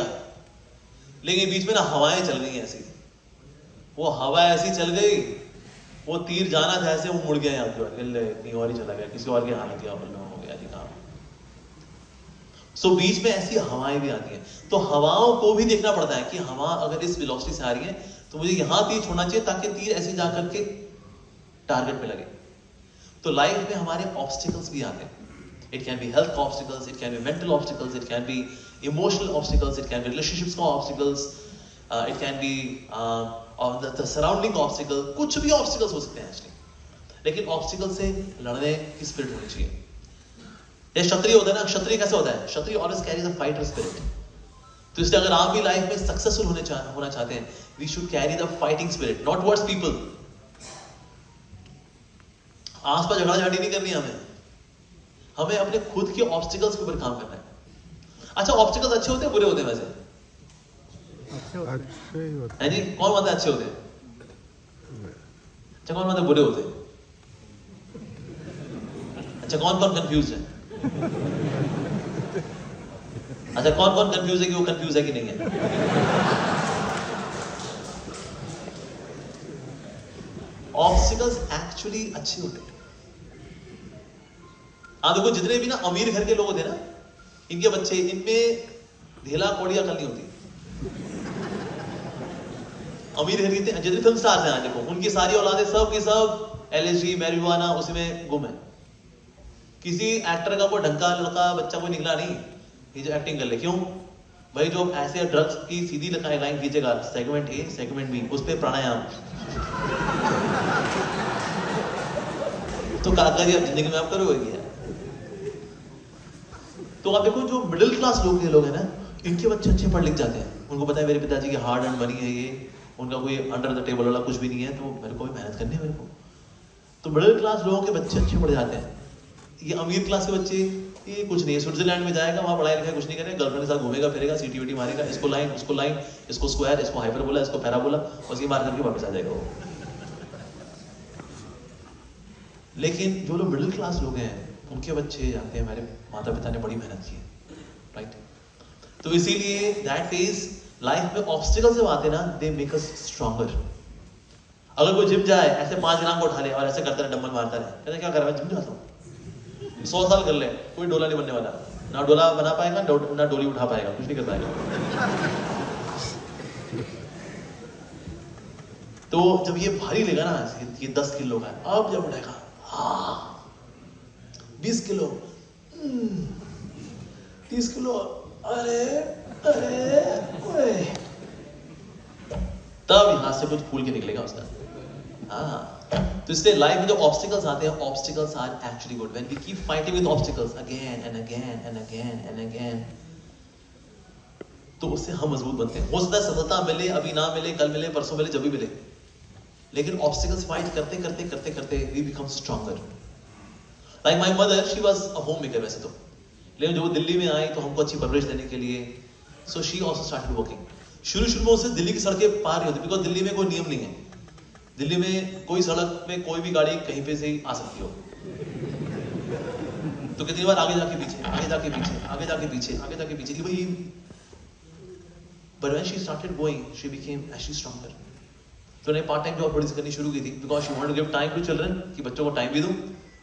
लेकिन बीच में ना हवाएं चल गई ऐसी, वो हवा ऐसी चल गई, वो तीर जाना था ऐसे, वो मुड़ गया यहाँ की ओर, कहीं और ही चला गया, किसी और के हाथ गया, हो गया जी काम। सो बीच में ऐसी हवाएं भी आती हैं, तो हवाओं को भी देखना पड़ता है कि हवा अगर इस वेलोसिटी से आ रही है तो मुझे यहां तीर छोड़ना चाहिए ताकि तीर ऐसे जाकर के टारगेट पे लगे। तो लाइफ में हमारे ऑब्स्टिकल्स भी आते हैं। It can be health obstacles, it can be mental obstacles, it can be emotional obstacles, it can be relationships का obstacles, it can be the surrounding obstacle, कुछ भी ऑब्स्टिकल्स हो सकते हैं एक्चुअली। लेकिन ऑब्स्टिकल से लड़ने की स्पिरिट होनी चाहिए। ये क्षत्रिय होता है ना, क्षत्रिय कैसे होता है? Kshatriya always carries a fighter spirit. तो इसलिए अगर आप भी लाइफ में सक्सेसफुल होना चाहते हैं, we should carry the fighting spirit, not towards people. आसपास झगड़ा झाटी नहीं करनी हमें अपने खुद के ऑब्स्टिकल्स के ऊपर काम करना है। अच्छा, ऑब्स्टिकल्स अच्छे होते हैं बुरे होते हैं? वैसे अच्छे ही होते हैं जी। कौन मानता है अच्छे होते हैं? अच्छा, कौन मानता है बुरे होते हैं? अच्छा, कौन कौन कंफ्यूज है? अच्छा, कौन कौन कंफ्यूज है कि वो कंफ्यूज है कि नहीं है? ऑब्स्टिकल्स एक्चुअली अच्छे होते हैं। देखो, जितने भी ना अमीर घर के लोग होते हैं ना, इनके बच्चे, इनमें ढेला कोड़ी अकल नहीं होती। अमीर घर के जितने फिल्म स्टार्स हैं आज देखो, उनकी सारी औलादे सब की सब एलएसडी मैरिजुआना उसमें गुम है। किसी एक्टर का कोई ढंग का लड़का बच्चा कोई निकला नहीं, ये जो एक्टिंग कर ले। क्यों भाई? जो ऐसे ड्रग्स की सीधी लाइन खींचेगा, सेगमेंट ए सेगमेंट बी, उस पर प्राणायाम, तो काका जी अब जिंदगी में आप करोगे। तो आप देखो, जो मिडिल क्लास लोग हैं ना, इनके बच्चे अच्छे पढ़ लिख जाते हैं। उनको पता है मेरे पिताजी की हार्ड एंड मनी है ये, उनका कोई अंडर द टेबल वाला कुछ भी नहीं है, तो मेरे को भी मेहनत करनी है मेरे को। तो मिडिल क्लास लोगों के बच्चे अच्छे पढ़ जाते हैं। ये अमीर क्लास के बच्चे, ये कुछ नहीं है, स्विट्जरलैंड में जाएगा, वहां पढ़ाई लिखाई कुछ नहीं करेगा, गर्लफ्रेंड के साथ घूमेगा फिरेगा, सीटी वीटी मारेगा, इसको लाइन उसको लाइन, इसको स्क्वायर, इसको हाइपरबोला, इसको पैराबोला, और ये मार करके वापस आ जाएगा वो। लेकिन जो लोग मिडिल क्लास लोग हैं, उनके बच्चे जानते हैं हमारे माता पिता ने बड़ी मेहनत की है, राइट? तो इसीलिए दैट इज लाइफ में ऑब्स्टिकल जब आते ना, दे मेक अस स्ट्रॉन्गर। अगर कोई जिम जाए, ऐसे 5 ग्राम को उठा ले और ऐसे करता रहे, डंबल मारता रहे, कहते क्या कर रहा है? जिम जाता हूँ। 100 साल कर ले, कोई डोला नहीं बनने वाला। ना डोला बना पाएगा, ना डोली उठा पाएगा, कुछ नहीं कर पाएगा। तो जब ये भारी लेगा ना, ये 10 किलो का है, अब जब उठेगा 20 किलो, 30 किलो, अरे तब यहां से कुछ फूल के निकलेगा उसका। तो इसलिए लाइफ में जो ऑब्स्टिकल्स आते हैं, obstacles are actually good. When we keep fighting with obstacles again and again and again and again, तो उससे हम मजबूत बनते हैं। हो सकता है सफलता मिले, अभी ना मिले, कल मिले, परसों मिले, जब भी मिले, लेकिन ऑब्स्टिकल्स फाइट करते करते करते करते we become stronger. Like my mother, she was a home maker वैसे तो, लेकिन जब वो दिल्ली में आई तो हमको अच्छी परवरिश देने के लिए, so she also started working. शुरू में उससे दिल्ली की सड़कें पार नहीं होती, बिकॉज दिल्ली में कोई नियम नहीं है। दिल्ली में कोई सड़क में कोई भी गाड़ी कहीं पे से ही आ सकती हो। तो कितनी बार आगे जाके पीछे, आगे जाके पीछे, आगे जाके पीछे, आगे जाके पीछे, वही। But when she started going, she became actually stronger. तो उन्हें पार्ट टाइम जॉब थोड़ी सी करनी शुरू की थी, because she wanted to give time to children, कि बच्चों को टाइम भी दूं।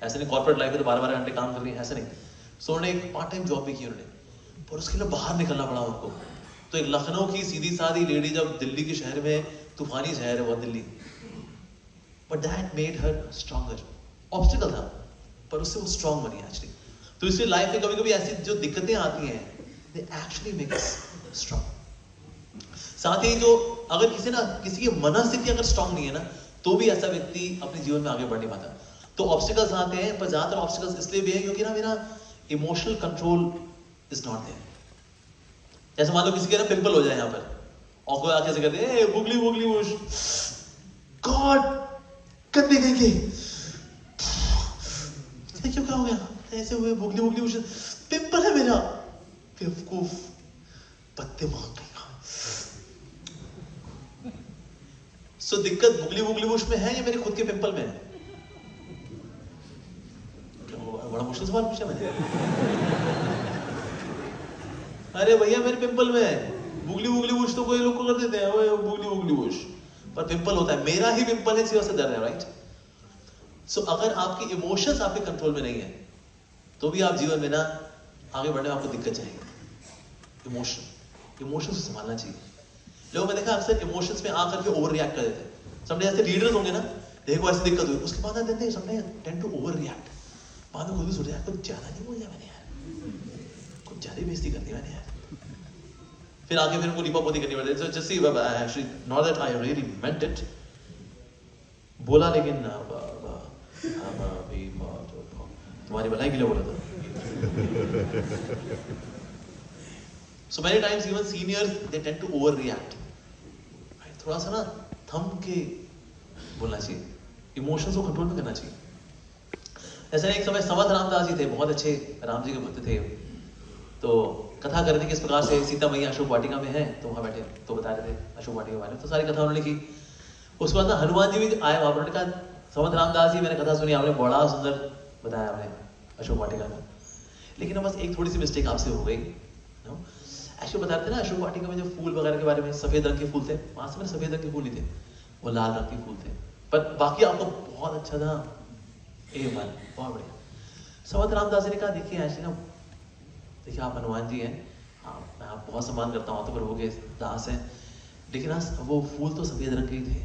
ऐसे नहीं कॉर्पोरेट लाइफ में तो 12-12 घंटे काम कर रही है, ऐसे नहीं। सो उन्होंने एक पार्ट टाइम जॉब भी की उन्होंने, पर उसके लिए बाहर निकलना पड़ा उनको। तो एक लखनऊ की सीधी सादी लेडी जब दिल्ली के शहर में, तूफानी शहर है वो Delhi, but that made her stronger. Obstacle था, पर उससे वो स्ट्रॉन्ग बनी एक्चुअली। तो इसलिए लाइफ में कभी कभी ऐसी जो दिक्कतें आती हैं, they actually make us strong. साथ ही जो अगर किसी की मनस्थिति अगर स्ट्रॉन्ग नहीं है ना, तो भी ऐसा व्यक्ति अपने जीवन में आगे बढ़ नहीं पाता। तो ऑब्स्टिकल्स आते हैं, पर ज्यादातर ऑब्स्टिकल्स इसलिए भी है क्योंकि ना मेरा emotional control is not there. जैसे मान लो किसी के ना पिंपल हो जाए यहाँ पर, और कोई आके से कहते हैं बुगली बुगली वुश, गॉड गंदे कहेंगे, क्यों क्या हो गया? ऐसे हुए बुगली बुगली वुश, पिंपल है मेरा, बेवकूफ, पत्ते मांग लेगा। सो दिक्कत बुगली बुगली वुश में है या मेरे खुद के पिंपल में है? बड़ा मुश्किल सवाल पूछा मैंने। अरे भैया मेरे पिंपल में है, बुगली बुगली वुश तो कोई लोग को कर देते हैं, वो बुगली बुगली वुश, पर पिंपल होता है। मेरा ही पिंपल है, इसी वजह से डर है, राइट? सो अगर आपकी इमोशंस आपके कंट्रोल में नहीं है तो भी आप जीवन में ना आगे बढ़ने में आपको दिक्कत जाएगी। इमोशंस को संभालना चाहिए। लोगों ने देखा अक्सर इमोशंस में आकर के ओवर रिएक्ट कर देते हैं। समझे ऐसे लीडर्स होंगे ना, देखो ऐसी दिक्कत हुई, उसके बाद देते हैं समझे टेंड टू ओवर रिएक्ट। बाद में खुद भी सोच रहा है कुछ ज्यादा नहीं बोल दिया मैंने यार, कुछ ज्यादा बेइज्जती कर दी मैंने यार, फिर आगे फिर उनको लीपापोती करनी पड़ती है। So just see, actually not that I really meant it, बोला लेकिन तुम्हारी भलाई के लिए बोला था। So many times even seniors they tend to overreact. थोड़ा सा ना थम के बोलना चाहिए, इमोशंस को कंट्रोल में करना चाहिए। ऐसा एक समय समर्थ रामदास जी थे, बहुत अच्छे राम जी के भक्त थे। तो कथा कर रहे थे किस प्रकार से सीता मैया अशोक वाटिका में है, तो वहां बैठे तो बता रहे थे अशोक वाटिका के बारे में, तो सारी कथा उन्होंने की। उसके बाद ना हनुमान जी भी आए वहां पर, कहा समर्थ रामदास जी मैंने कथा सुनी, आपने बड़ा सुंदर बताया आपने अशोक वाटिका में, लेकिन बस एक थोड़ी सी मिस्टेक आपसे हो गई। एक्चुअली बता रहे थे ना अशोक वाटिका में जो फूल वगैरह के बारे में, सफेद रंग के फूल थे, वहां से मैंने सफेद रंग के फूल नहीं थे, वो लाल रंग के फूल थे, पर बाकी आपको बहुत अच्छा था, A1 बहुत बढ़िया। समर्थ रामदास जी ने कहा देखिए एक्चुअली ना, देखिए आप हनुमान जी हैं, मैं आप बहुत सम्मान करता हूँ, तो प्रभु के दास हैं, लेकिन वो फूल तो सफेद रंग के ही थे,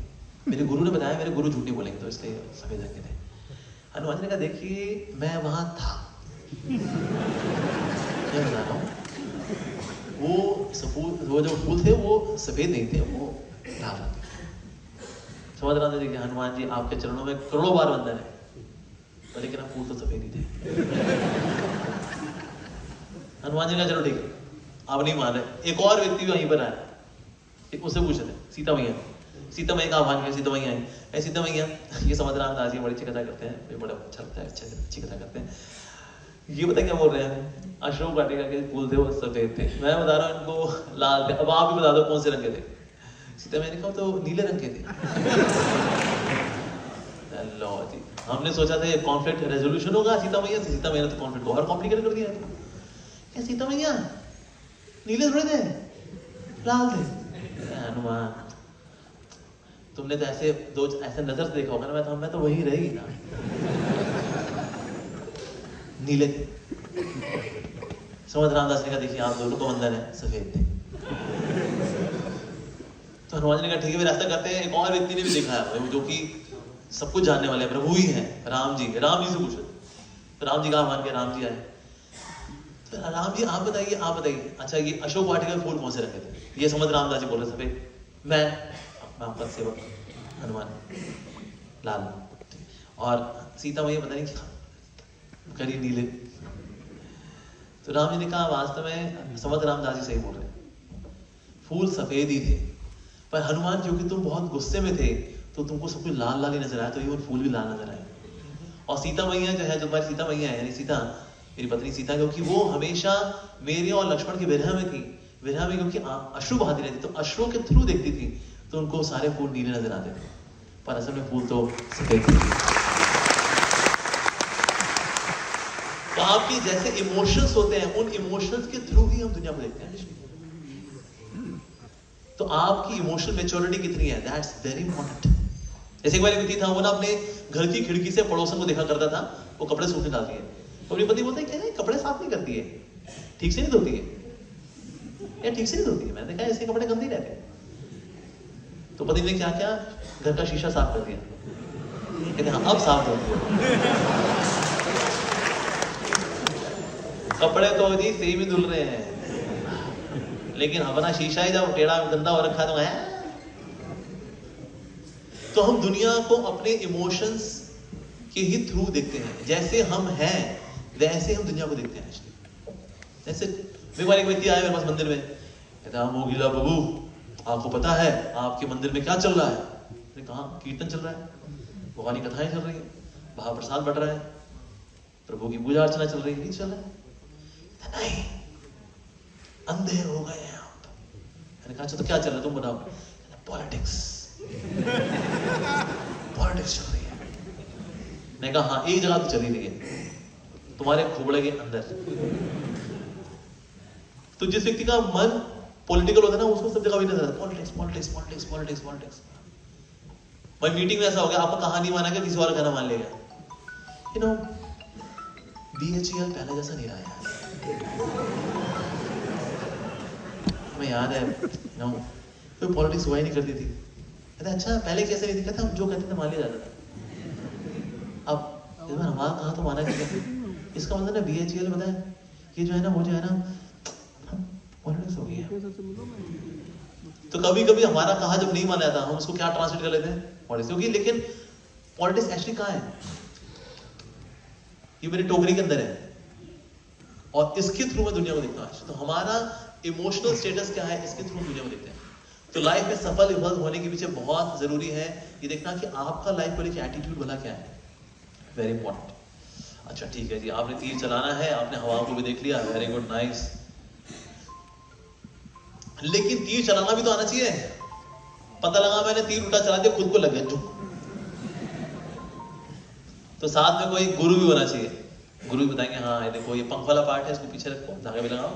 मेरे गुरु ने बताया, मेरे गुरु झूठ नहीं बोलेंगे, तो इसलिए सफेद रंग के थे। हनुमान जी ने कहा देखिए मैं वहां था, क्या बता रहा हूँ, वो जो फूल थे वो सफेद नहीं थे, वो लाल रंग के। समझ रहा था, देखिए हनुमान जी आपके चरणों में करोड़ों बार वंदन है, लेकिन आप फूल तो सफेद ही थे। हनुमान जी ने चलो ठीक है, आप नहीं मान रहे। एक और व्यक्ति भी वहीं पर आया, उससे पूछे थे सीता मैया का आह्वान किया, सीता मैया आई, सीता मैया, ये समझ रामदास जी बड़ी अच्छी कथा करते हैं, ये बड़ा अच्छा लगता है, अच्छी कथा करते हैं, ये पता क्या बोल रहे हैं, अशोक वाटिका के फूल थे वो सफेद थे, मैं बता रहा हूँ इनको लाल थे, अब आप भी बता दो कौन से रंग के थे। सीता मैया ने कहा तो नीले रंग के थे। लो जी, हमने सोचा था ये कॉन्फ्लिक्ट रेजोल्यूशन होगा सीता मैया से, सीता मैया ने तो कॉन्फ्लिक्ट को और कॉम्प्लिकेट कर दिया। क्या सीता मैया नीले थोड़े थे, लाल थे। हनुमान तुमने तो ऐसे ऐसे नजर से देखा होगा ना, मैं तो वही रही ना, नीले थे। समर्थ रामदास ने कहा देखिए आप दोनों को वंदन है, सफेद थे। तो हनुमान जी ने कहा ठीक है, फिर ऐसा करते हैं, एक और व्यक्ति ने भी देखा है जो कि सब कुछ जानने वाले प्रभु ही है, राम जी से पूछो, तो राम जी का आह्वान किया, राम जी आए, तो राम जी आप बताइए, अच्छा ये अशोक वाटिका के फूल कौन से रंग थे? ये समझ रामदास जी बोल रहे सफेद, मैं आपका सेवक हनुमान लाल, और सीता मैया पता नहीं क्या करी नीले। तो राम जी ने कहा वास्तव में समझ रामदास जी सही बोल रहे, फूल सफेद ही थे, पर हनुमान क्योंकि तुम बहुत गुस्से में थे तो तुमको सब कुछ लाल लाल ही नजर आया, तो ये फूल भी लाल नजर आए। और सीता मैया जो है, जो हमारी सीता मैया है, यानी सीता मेरी पत्नी सीता, क्योंकि वो हमेशा मेरे और लक्ष्मण की विरह में थी, विरह में क्योंकि अश्रु बहाती रहती, तो अश्रु के थ्रू देखती थी, तो उनको सारे फूल नीले नजर आते थे, पर असल में फूल तो सफेद थे। तो आपकी जैसे इमोशंस होते हैं, उन इमोशंस के थ्रू ही हम दुनिया को देखते हैं। तो आपकी इमोशनल मैच्योरिटी कितनी है, दैट्स वेरी इंपॉर्टेंट। जैसे एक बार एक व्यक्ति था, वो ना अपने घर की खिड़की से पड़ोसन को देखा करता था, वो कपड़े सूखने डालती है, तो अपनी पति बोलते हैं क्या कपड़े साफ नहीं करती है, ठीक से नहीं धोती है, या ठीक से नहीं धोती है, मैंने देखा ऐसे कपड़े गंदे रहते हैं। तो पति ने क्या किया, घर का शीशा साफ कर दिया, कहते हाँ अब साफ धोती है। कपड़े तो जी सेम ही धुल रहे हैं, लेकिन हमारा शीशा ही जब टेढ़ा गंदा हो रखा तो है। तो हम दुनिया को अपने इमोशंस के ही थ्रू देखते हैं, जैसे हम हैं वैसे हम दुनिया को देखते हैं। जैसे एक व्यक्ति आया मेरे पास मंदिर में, कहता मोगिला बाबू आपको पता है आपके मंदिर में क्या चल रहा है? मैंने कहा कीर्तन चल रहा है, भगवानी कथाएं चल रही है, महाप्रसाद बट रहा है, प्रभु की पूजा अर्चना चल रही है, नहीं चल रहा है। नहीं अंधे हो गए हैं आप। मैंने कहा अच्छा तो क्या चल रहा है तुम बताओ? पॉलिटिक्स चल रही है। मैंने कहा हाँ एक जगह तो चली रही है, तुम्हारे खोपड़े के अंदर। तो जिस व्यक्ति का मन पॉलिटिकल होता है ना, उसको सब जगह भी नजर आता है, politics politics politics politics politics. भाई मीटिंग में ऐसा हो गया, आपको कहानी माना कि किसी और का ना मान लेगा। यू नो BHEL पहले जैसा नहीं रहा यार। हमें याद है नो कोई पॉलिटिक्स हुआ ही नहीं करती थी। कहते अच्छा पहले कैसे नहीं थी, कहते हम जो कहते थे मान लिया जाता था। अब इस बार हमारा कहा तो माना नहीं। इसका मतलब ना BHEL पता है ये जो है ना वो जो है ना पॉलिटिक्स हो गई है। तो कभी कभी हमारा कहा जब नहीं माना जाता हम उसको क्या ट्रांसलेट कर लेते हैं पॉलिटिक्स होगी। लेकिन पॉलिटिक्स एक्चुअली कहाँ है? ये मेरी टोकरी के अंदर है और इसके थ्रू मैं दुनिया को देखता हूँ। तो हमारा इमोशनल स्टेटस क्या है, इसके थ्रू दुनिया को देखते हैं। तो लाइफ में सफल विफल होने के पीछे बहुत जरूरी है ये देखना कि आपका लाइफ को लेकर एटीट्यूड वाला क्या है। Very important. अच्छा ठीक है जी, आपने तीर चलाना है, आपने हवा को भी देख लिया, वेरी गुड नाइस। लेकिन तीर चलाना भी तो आना चाहिए। पता लगा मैंने तीर उल्टा चला दिया, खुद को लग गया झुक। तो साथ में कोई गुरु भी होना चाहिए। गुरु भी बताएंगे हाँ ये देखो ये पंख वाला पार्ट है, इसको पीछे रखो, धागे भी लगाओ,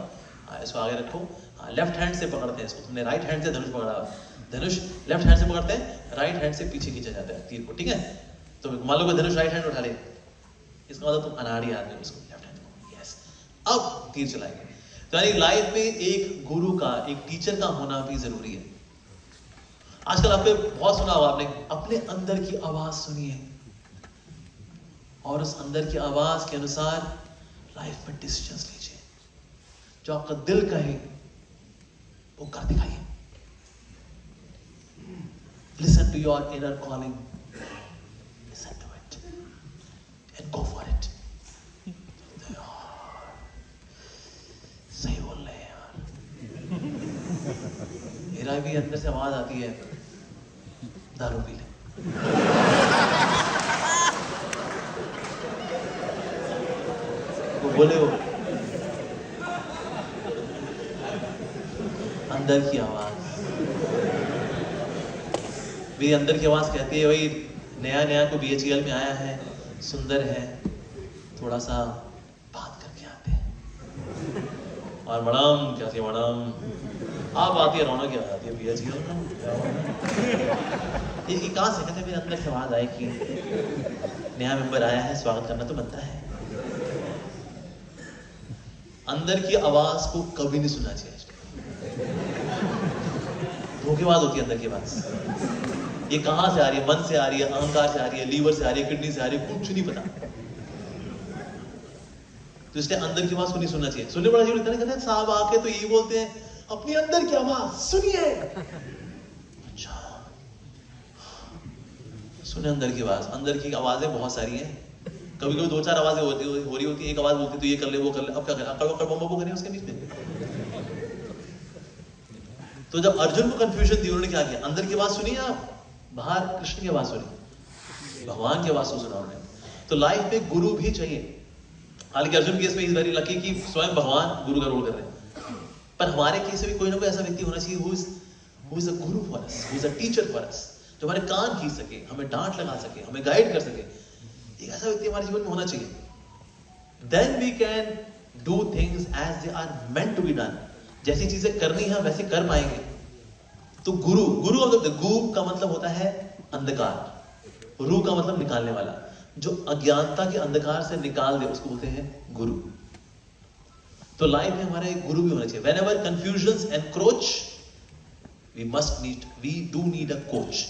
हाँ इसको आगे रखो, हाँ लेफ्ट हैंड से पकड़ते हैं इसको, तुमने राइट हैंड से धनुष पकड़ा, धनुष लेफ्ट हैंड से पकड़ते हैं, राइट हैंड से पीछे खींचा जाता है तीर को, ठीक है। तो मान लो कोई धनुष राइट हैंड उठा ले, इसका मतलब तुम अनाड़ी आदमी, उसको लेफ्ट हैंड को, यस अब तीर चलाएंगे। तो यानी लाइफ में एक गुरु का, एक टीचर का होना भी जरूरी है। आजकल आपने बहुत सुना होगा, आपने अपने अंदर की आवाज सुनिए और उस अंदर की आवाज के अनुसार लाइफ में डिसीजंस लीजिए। जो आपका दिल कहे वो कर दिखाइए। Listen to your inner calling, listen to it and go for it. सही बोल रहे हैं यार। मेरा भी अंदर से आवाज आती है दारू पी ले। वो बोले हो अंदर की आवाज, मेरी अंदर की आवाज कहती है भाई नया नया को BHEL में आया है, सुंदर है, थोड़ा सा बात करके आते हैं। और मैडम क्या थी मैडम, आप आती है रौनक क्या आती है BHEL में, ये कहां से? कहते मेरे अंदर से आवाज आए कि नया मेंबर आया है, स्वागत करना तो बनता है। अंदर की आवाज को कभी नहीं सुनना चाहिए। धोखेबाज होती है अंदर की आवाज। ये कहां से आ रही है? मन से आ रही है, अहंकार से आ रही है, लीवर से आ रही है, किडनी से आ रही है, कुछ नहीं पता। तो इसलिए अंदर की आवाज को नहीं सुनना चाहिए। सुनने बड़ा जरूरी है। कहते हैं साहब आके तो यही बोलते हैं अपनी अंदर की आवाज सुनिए। अच्छा सुने अंदर की आवाज। अंदर की आवाजें बहुत सारी हैं। कभी कभी दो चार आवाजें हो रही होती है, एक आवाज बोलती तो ये कर ले वो कर ले, अब क्या करें, वो करें उसके बीच में। तो जब अर्जुन को कंफ्यूजन थी उन्होंने क्या किया? अंदर की आवाज सुनी आप, बाहर कृष्ण की आवाज सुनी, भगवान की आवाज सुना उन्होंने। तो लाइफ में गुरु भी चाहिए। हालांकि अर्जुन केस में इज वेरी लकी कि स्वयं भगवान गुरु का रोल कर रहे हैं, पर हमारे केस में भी कोई ना कोई ऐसा व्यक्ति होना चाहिए who is a Guru for us, who is a teacher for us, जो हमारे कान खींच सके, हमें डांट लगा सके, हमें गाइड कर सके। एक ऐसा व्यक्ति हमारे जीवन में होना चाहिए। Then we can do things as they are meant to be done. जैसी चीजें करनी है वैसे कर पाएंगे। तो गुरु मतलब गु का मतलब होता है अंधकार, रू का मतलब निकालने वाला। जो अज्ञानता के अंधकार से निकाल दे उसको बोलते हैं गुरु। तो लाइफ में हमारा एक गुरु भी होना चाहिए। Whenever confusions encroach, we do need a coach.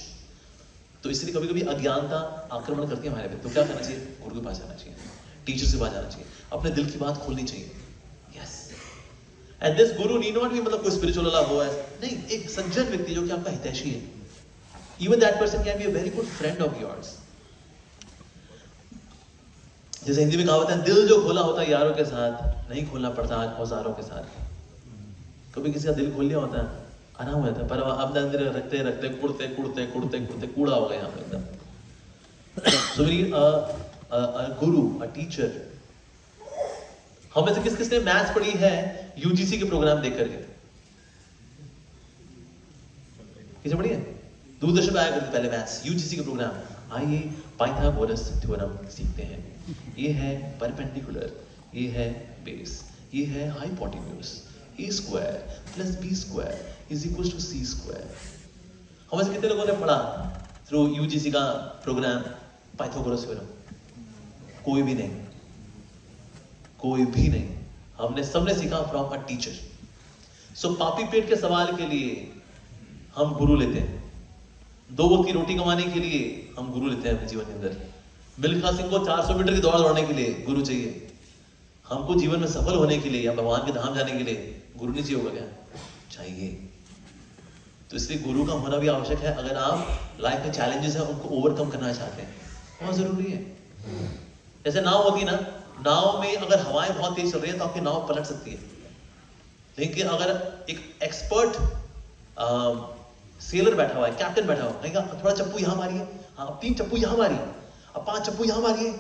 तो इसलिए कभी कभी अज्ञानता आक्रमण करती है हमारे पे, तो क्या करना चाहिए? गुरु के पास जाना चाहिए, टीचर से पास जाना चाहिए, अपने दिल की बात खोलनी चाहिए। Yes, and this Guru need not be मतलब कोई स्पिरिचुअल वाला वो है नहीं, एक सज्जन व्यक्ति जो कि आपका हितैषी है। Even that person can be a very good friend of yours. जैसे हिंदी में कहावत है, दिल जो खोला होता है यारों के साथ, नहीं खोलना पड़ता औजारों के साथ। कभी किसी का दिल खोल लिया होता है, आराम हो जाता है, पर अब अंदर रखते रखते कुड़ते कुड़ते कुड़ते कुड़ते कूड़ा हो गया यहाँ पे एकदम। So we need a guru, a teacher. हम में से किस किसने मैथ्स पढ़ी है यूजीसी के प्रोग्राम देख करके? किसे पढ़ी है? दूरदर्शन पे आया करते पहले मैथ्स, यूजीसी के प्रोग्राम। आइए पाइथागोरस थ्योरम सीखते हैं। ये है परपेंडिकुलर, ये है बेस, ये है hypotenuse, a square plus b square is equals to c square. हम से कितने लोगों ने पढ़ा थ्रू यूजीसी का प्रोग्राम पाइथागोरस थ्योरम? कोई भी नहीं, कोई भी नहीं. हमने सबने सीखा फ्रॉम अ टीचर. सो पापी पेट के सवाल के लिए हम गुरु लेते हैं. 2 वक्त की रोटी कमाने के लिए हम गुरु लेते हैं अपने जीवन के अंदर. मिल्खा सिंह को 400 मीटर की दौड़ दौड़ने के लिए गुरु चाहिए. हमको जीवन में सफल होने के लिए या भगवान के धाम जाने के लिए गुरु नहीं चाहिए होगा क्या? चाहिए. तो इसलिए गुरु का होना भी आवश्यक है अगर आप लाइफ में चैलेंजेस हैं उनको ओवरकम करना चाहते हैं. बहुत जरूरी है. जैसे नाव होती है ना, नाव में अगर हवाएं बहुत तेज चल रही है तो आपकी नाव पलट सकती है. लेकिन अगर एक एक्सपर्ट सेलर बैठा हुआ है, कैप्टन बैठा हुआ है, थोड़ा चप्पू यहां मारिए, हाँ 3 चप्पू यहां मारिए, अब 5 चप्पू यहां मारिए,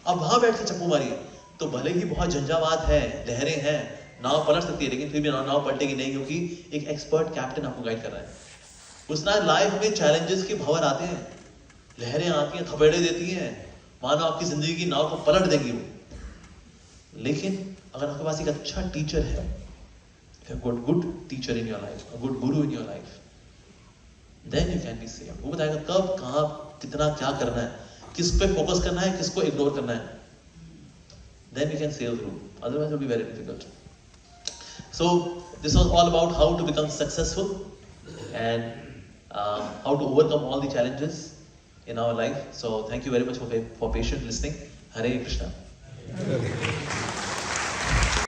अब वहां बैठ के चप्पू मारिए. तो भले ही बहुत झंझावात है, लहरें हैं, नाव पलट सकती है, लेकिन फिर भी नाव पलटेगी नहीं, क्योंकि एक एक्सपर्ट कैप्टन आपको गाइड कर रहा है. उस लाइफ में चैलेंजेस के भंवर आते हैं, लहरें आती हैं, थपेड़े देती हैं, मानो आपकी जिंदगी की नाव को पलट देंगी वो. लेकिन अगर आपके पास एक अच्छा टीचर है, good teacher in your life, good guru in your life, then you can be saved. वो बताएगा कब, कहां, कितना, क्या करना है, किस पे फोकस करना है, किसको इग्नोर करना है. Then we can sail through. Otherwise, it will be very difficult. So this was all about how to become successful and how to overcome all the challenges in our life. So thank you very much for patient listening. Hare Krishna.